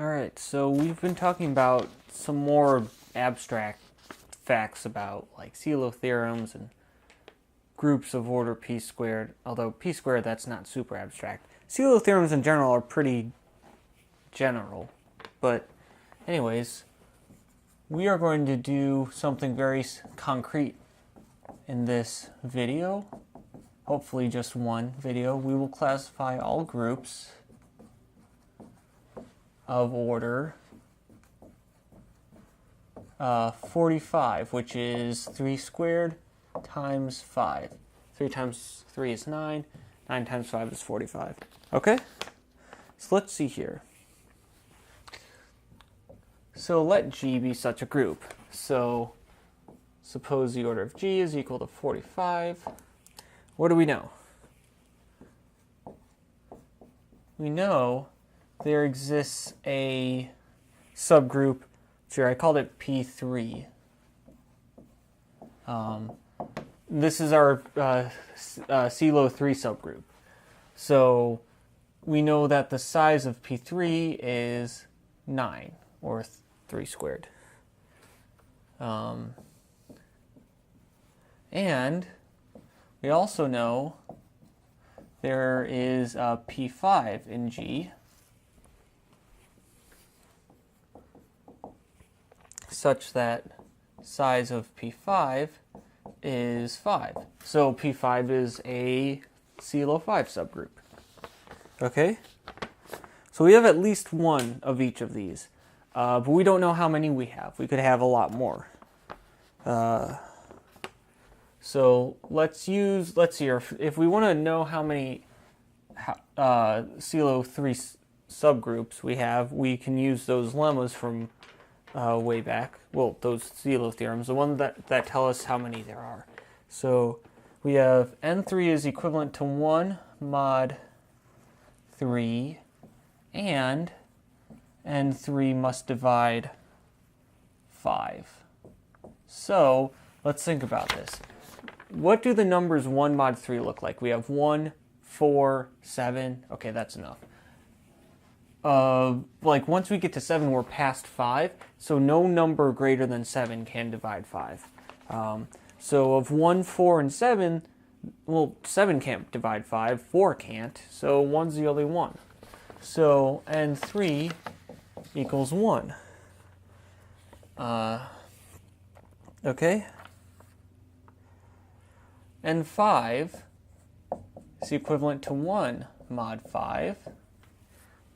Alright, so we've been talking about some more abstract facts about like Sylow theorems and groups of order p squared, although p squared, that's not super abstract. Sylow theorems in general are pretty general, but anyways, we are going to do something very concrete in this video, hopefully just one video. We will classify all groups of order 45, which is 3 squared times 5. 3 times 3 is 9. 9 times 5 is 45. Okay? So let's see here. So let G be such a group. So suppose the order of G is equal to 45. What do we know? We know there exists a subgroup, here I called it P3. This is our Sylow 3 subgroup. So we know that the size of P3 is 9, or 3 squared. And we also know there is a P5 in G, such that size of P5 is 5. So P5 is a Sylow 5 subgroup. Okay? So we have at least one of each of these. But we don't know how many we have. We could have a lot more. So let's see here. If we want to know how many Sylow 3 subgroups we have, we can use those lemmas from way back. Well, those Sylow theorems, the one that tell us how many there are. So we have N3 is equivalent to 1 mod 3, and N3 must divide 5. So let's think about this. What do the numbers 1 mod 3 look like? We have 1, 4, 7. Okay, that's enough. Like once we get to 7, we're past 5, so no number greater than 7 can divide 5. So of 1, 4, and 7, well, 7 can't divide 5, 4 can't, so 1's the only one. So N3 equals 1. Okay? N5 is equivalent to 1 mod 5.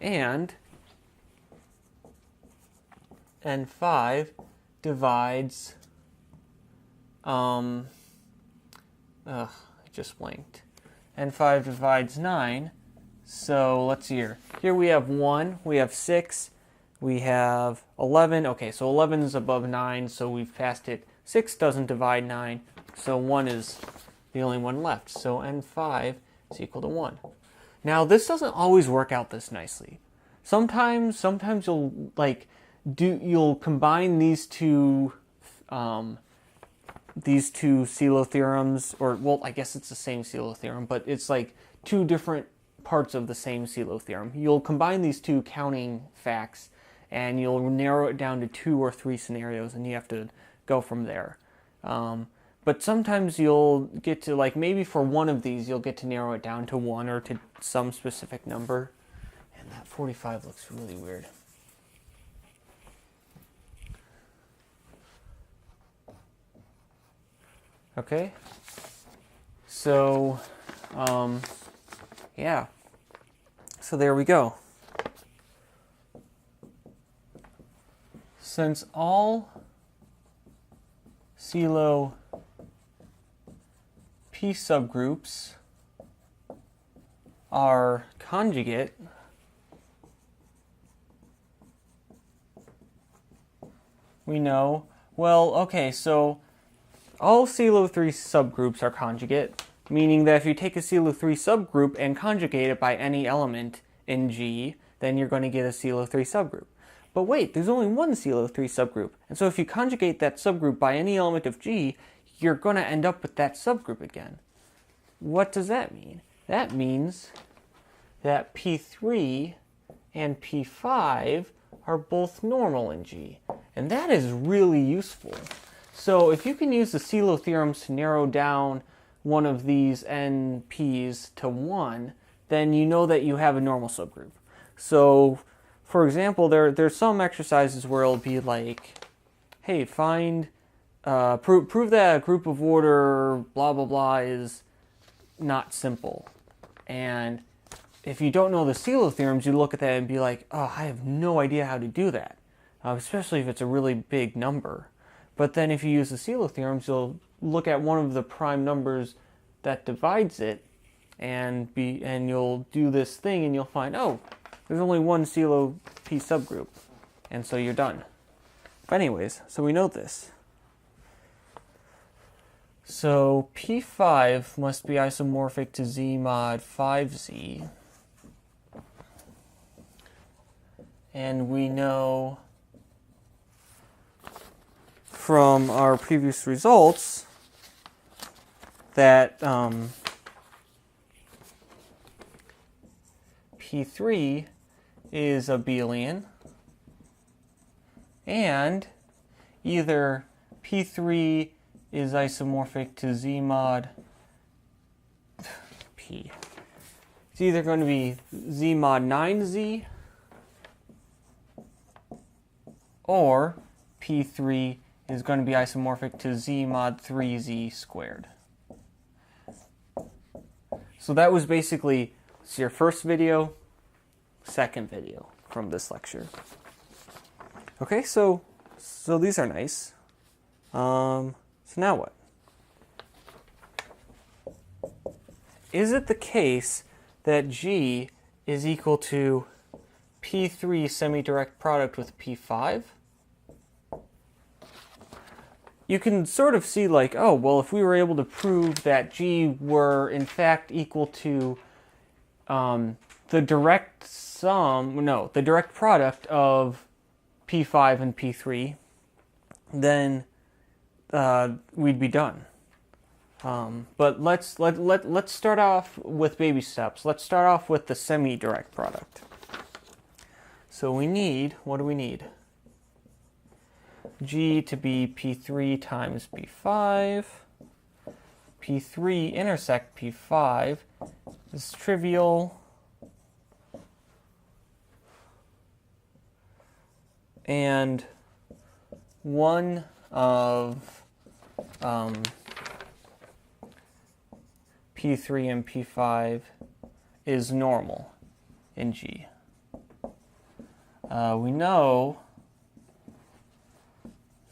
And N5 divides, I just blanked. N5 divides 9. So let's see here. Here we have 1, we have 6, we have 11. Okay, so 11 is above 9, so we've passed it. 6 doesn't divide 9, so 1 is the only one left. So N5 is equal to 1. Now, this doesn't always work out this nicely. Sometimes you'll you'll combine these two Sylow theorems, or well, I guess it's the same Sylow theorem, but it's like two different parts of the same Sylow theorem. You'll combine these two counting facts, and you'll narrow it down to 2 or 3 scenarios, and you have to go from there. But sometimes you'll get to, like, maybe for one of these, you'll get to narrow it down to 1 or to some specific number. And that 45 looks really weird. Okay. So, yeah. So there we go. Since all Sylow P subgroups are conjugate, we know, well, okay, so all Sylow 3 subgroups are conjugate, meaning that if you take a Sylow 3 subgroup and conjugate it by any element in G, then you're going to get a Sylow 3 subgroup. But wait, there's only one Sylow 3 subgroup, and so if you conjugate that subgroup by any element of G, you're going to end up with that subgroup again. What does that mean? That means that P3 and P5 are both normal in G. And that is really useful. So if you can use the Sylow theorems to narrow down one of these NPs to 1, then you know that you have a normal subgroup. So, for example, there's some exercises where it'll be like, hey, prove that a group of order blah blah blah is not simple. And if you don't know the Sylow theorems, you look at that and be like, oh, I have no idea how to do that, especially if it's a really big number. But then if you use the Sylow theorems, you'll look at one of the prime numbers that divides it, and you'll do this thing, and you'll find, oh, there's only one Sylow P subgroup, and so you're done. But anyways, so we know this. So P5 must be isomorphic to Z mod 5Z. And we know from our previous results that P3 is abelian, and either P3 is isomorphic to Z mod P. It's either going to be Z mod 9Z or P3 is going to be isomorphic to Z mod 3Z squared. So that was basically your first video, second video from this lecture. Okay, so these are nice. So now what? Is it the case that G is equal to P3 semidirect product with P5? You can sort of see like, oh, well, if we were able to prove that G were in fact equal to the direct product of P5 and P3, then we'd be done. But let's start off with baby steps. Let's start off with the semi-direct product. So we need, what do we need? G to be P3 times P5. P3 intersect P5 is trivial. And one of P3 and P5 is normal in G. We know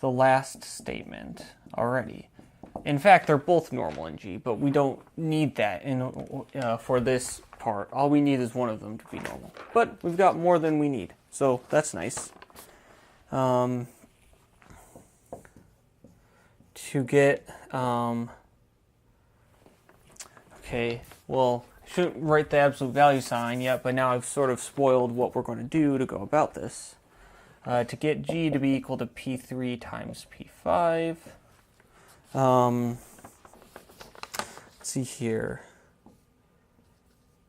the last statement already. In fact, they're both normal in G, but we don't need that for this part. All we need is one of them to be normal. But we've got more than we need, so that's nice. To get, okay, well, I shouldn't write the absolute value sign yet, but now I've sort of spoiled what we're going to do to go about this. To get G to be equal to P3 times P5, let's see here,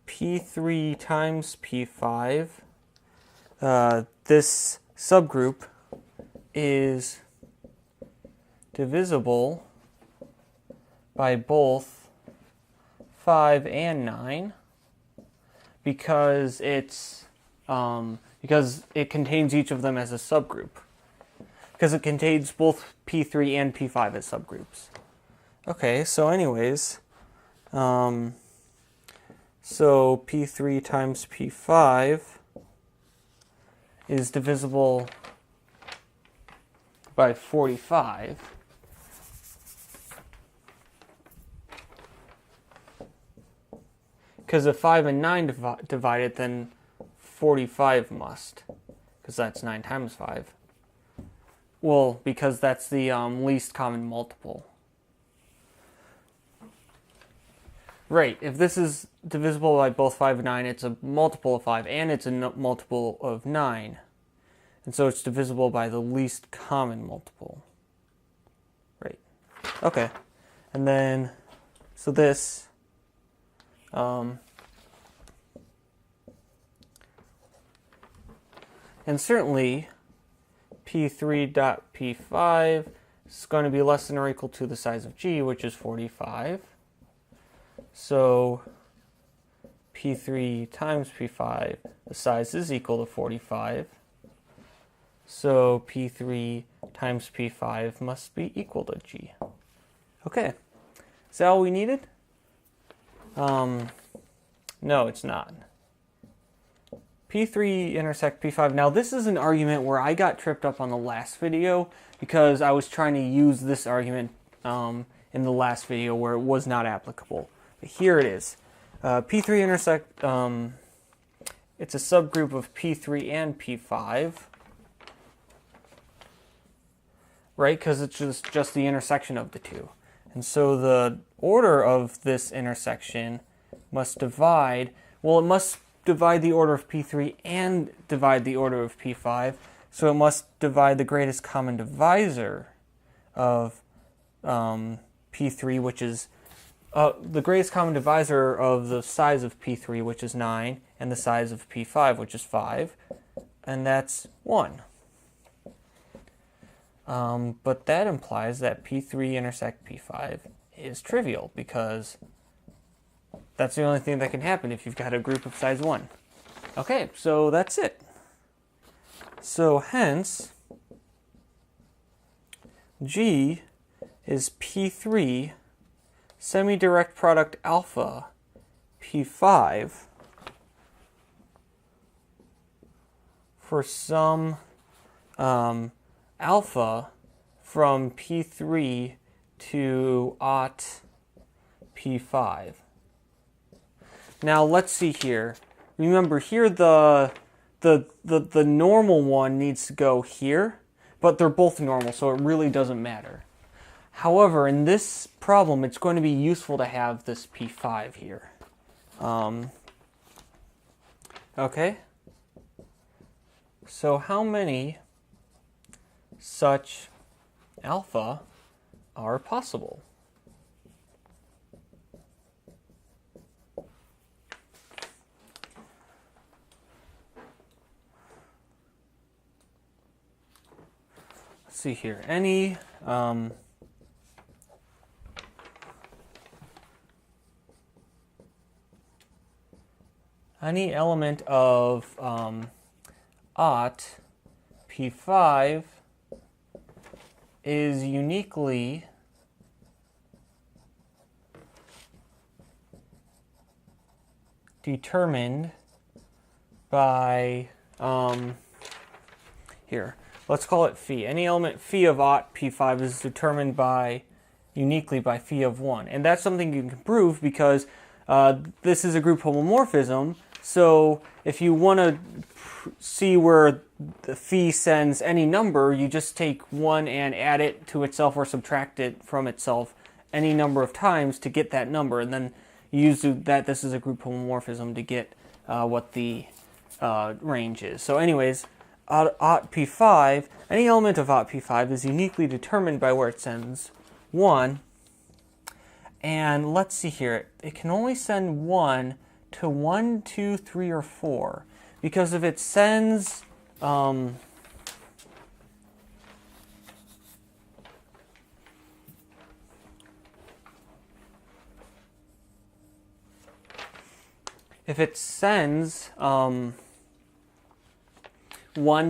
P3 times P5, this subgroup is divisible by both 5 and 9 because it's because it contains each of them as a subgroup. Because it contains both P3 and P5 as subgroups. Okay, so anyways, so P3 times P5 is divisible by 45. Because if 5 and 9 divided, then 45 must, because that's 9 times 5. Well, because that's the least common multiple. Right, if this is divisible by both 5 and 9, it's a multiple of 5, and it's a multiple of 9. And so it's divisible by the least common multiple. Right. Okay. And then, so this, And certainly P3.P5 is going to be less than or equal to the size of G, which is 45. So P3 times P5, the size is equal to 45. So P3 times P5 must be equal to G. Okay, is that all we needed? No, it's not. P3 intersect P5. Now this is an argument where I got tripped up on the last video because I was trying to use this argument in the last video where it was not applicable. But here it is. P3 intersect, it's a subgroup of P3 and P5. Right, because it's just the intersection of the two. And so the order of this intersection must divide, well, it must divide the order of P3 and divide the order of P5. So it must divide the greatest common divisor of P3, which is the greatest common divisor of the size of P3, which is 9, and the size of P5, which is 5, and that's 1. But that implies that P3 intersect P5 is trivial because that's the only thing that can happen if you've got a group of size 1. Okay, so that's it. So hence, G is P3 semidirect product alpha P5 for some alpha from P3 to aught P5. Now let's see here. Remember here the normal one needs to go here, but they're both normal, so it really doesn't matter. However, in this problem, it's going to be useful to have this P5 here. Okay. So how many such alpha are possible? Let's see here. Any element of aught P5 is uniquely determined by, here, let's call it phi. Any element phi of aught P5 is determined by, uniquely by phi of 1. And that's something you can prove because this is a group homomorphism. So if you want to see where the phi sends any number, you just take 1 and add it to itself or subtract it from itself any number of times to get that number. And then you use that this is a group homomorphism to get what the range is. So anyways, aught P5, any element of aught P5 is uniquely determined by where it sends 1. And let's see here, it can only send 1 to 1, 2, 3, or 4. Because if it sends if it sends 1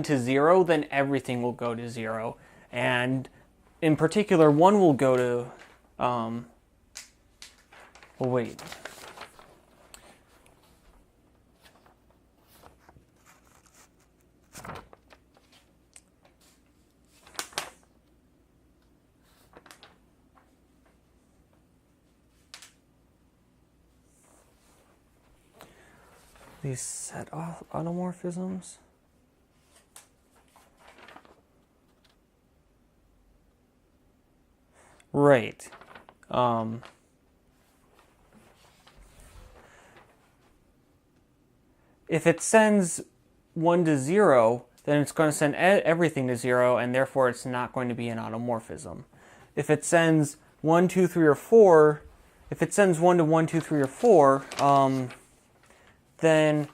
to 0, then everything will go to 0. And in particular, 1 will go to, well, wait. These set automorphisms. Right. If it sends 1 to 0, then it's going to send everything to 0, and therefore it's not going to be an automorphism. If it sends 1, 2, 3, or 4, if it sends 1 to 1, 2, 3, or 4, then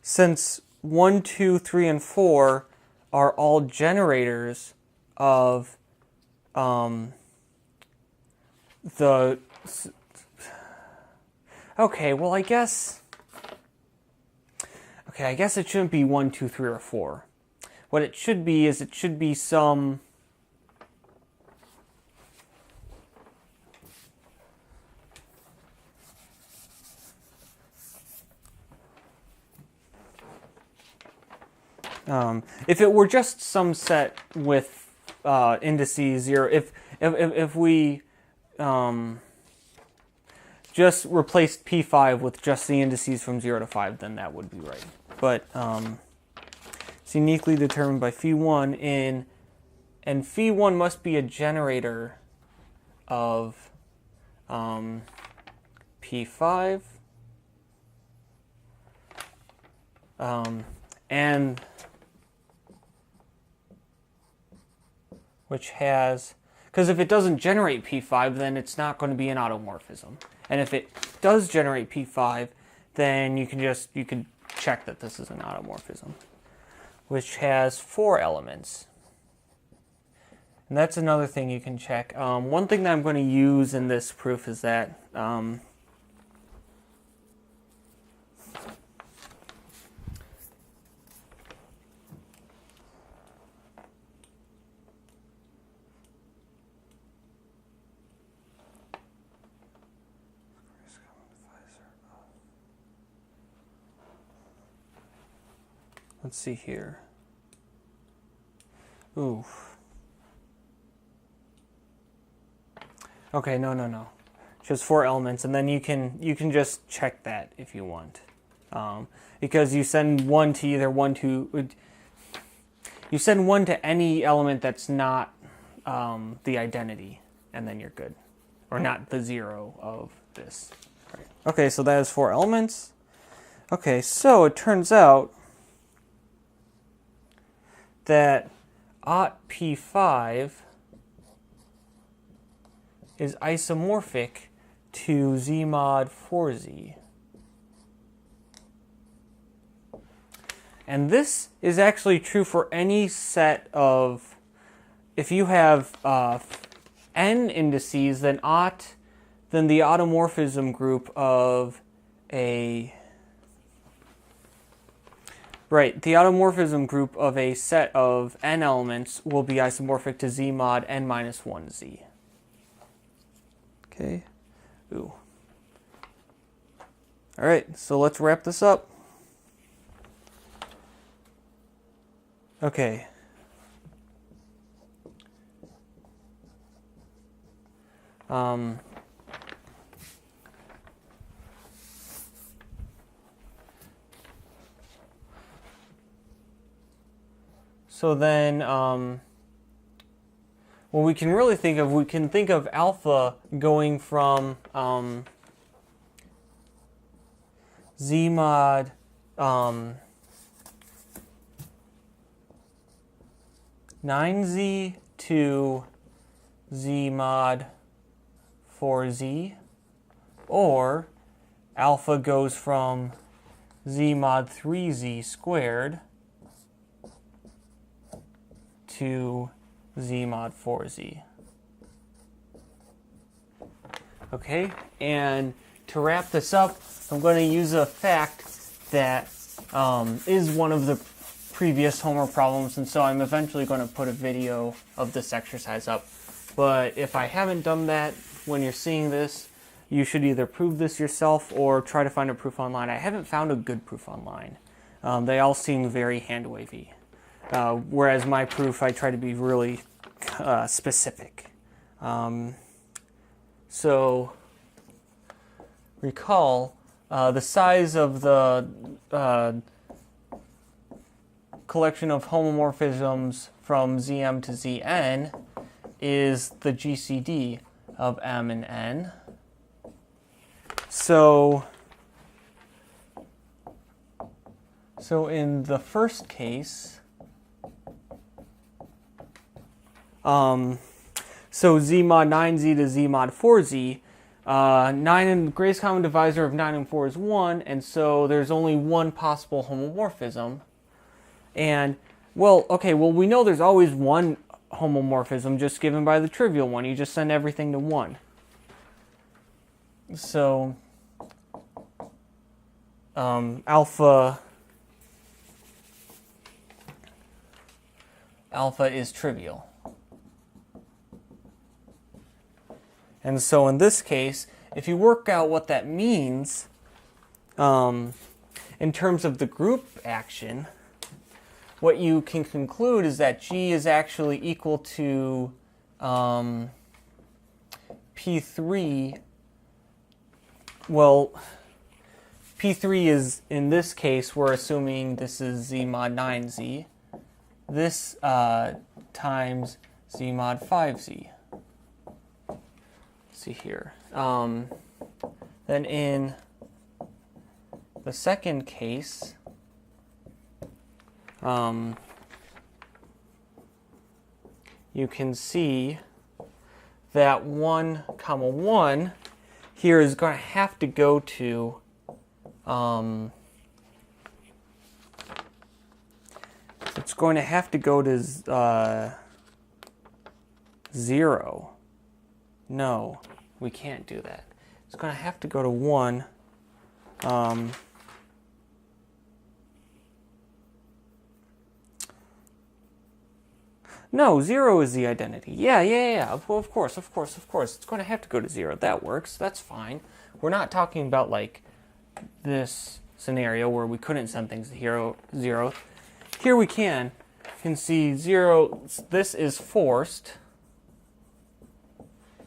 since 1, 2, 3, and 4 are all generators of the... Okay, well, I guess it shouldn't be 1, 2, 3, or 4. What it should be is it should be some... if it were just some set with indices 0, if we just replaced P5 with just the indices from 0 to 5, then that would be right. But it's uniquely determined by phi1 and phi1 must be a generator of P5 and which has, because if it doesn't generate P5, then it's not going to be an automorphism. And if it does generate P5, then you can check that this is an automorphism, which has 4 elements. And that's another thing you can check. One thing that I'm going to use in this proof is that let's see here. Ooh. Okay, no. Just 4 elements, and then you can just check that if you want, because you send 1 to either 1 to you send 1 to any element that's not the identity, and then you're good, or not the 0 of this. Right. Okay, so that is 4 elements. Okay, so it turns out that aught P5 is isomorphic to Z mod 4Z. And this is actually true for any set of, if you have n indices, then the automorphism group of a the automorphism group of a set of n elements will be isomorphic to Z mod n minus 1Z. Okay. Ooh. All right, so let's wrap this up. Okay. So then, what we can really think of, we can think of alpha going from Z mod 9Z to Z mod 4Z, or alpha goes from Z mod 3Z squared to Z mod 4Z. Okay, and to wrap this up, I'm going to use a fact that is one of the previous homework problems, and so I'm eventually going to put a video of this exercise up. But if I haven't done that when you're seeing this, you should either prove this yourself or try to find a proof online. I haven't found a good proof online. They all seem very hand-wavy. Whereas my proof, I try to be really specific. So recall the size of the collection of homomorphisms from Zm to Zn is the GCD of M and N. So in the first case, so Z mod 9Z to Z mod 4Z, 9 and greatest common divisor of 9 and 4 is 1, and so there's only one possible homomorphism, And, well, okay, well, we know there's always one homomorphism just given by the trivial one. You just send everything to 1. So, alpha is trivial. And so in this case, if you work out what that means in terms of the group action, what you can conclude is that G is actually equal to P3. Well, P3 is, in this case, we're assuming this is Z mod 9Z. This times Z mod 5Z. See here. Then in the second case, you can see that 1, 1 here is going to have to go to it's going to have to go to 0. No, we can't do that. It's going to have to go to 1. No, 0 is the identity. Yeah. Well, of course. It's going to have to go to 0. That works. That's fine. We're not talking about like this scenario where we couldn't send things to 0. Here we can. You can see 0. This is forced.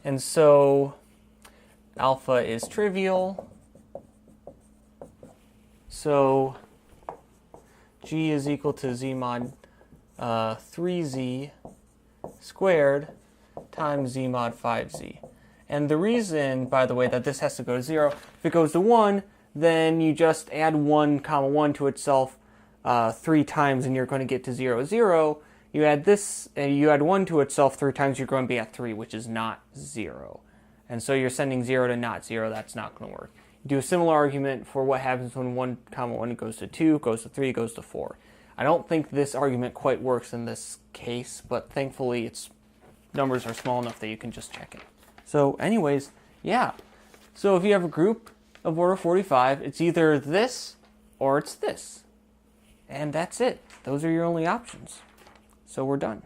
And so alpha is trivial. So G is equal to Z mod 3Z squared times Z mod 5Z. And the reason, by the way, that this has to go to 0, if it goes to 1, then you just add 1, 1 to itself 3 times and you're going to get to 0, 0. You add this, and you add 1 to itself 3 times, you're going to be at 3, which is not 0. And so you're sending 0 to not 0. That's not going to work. You do a similar argument for what happens when 1, 1 goes to 2, goes to 3, goes to 4. I don't think this argument quite works in this case, but thankfully its numbers are small enough that you can just check it. So anyways, yeah. So if you have a group of order 45, it's either this or it's this. And that's it. Those are your only options. So we're done.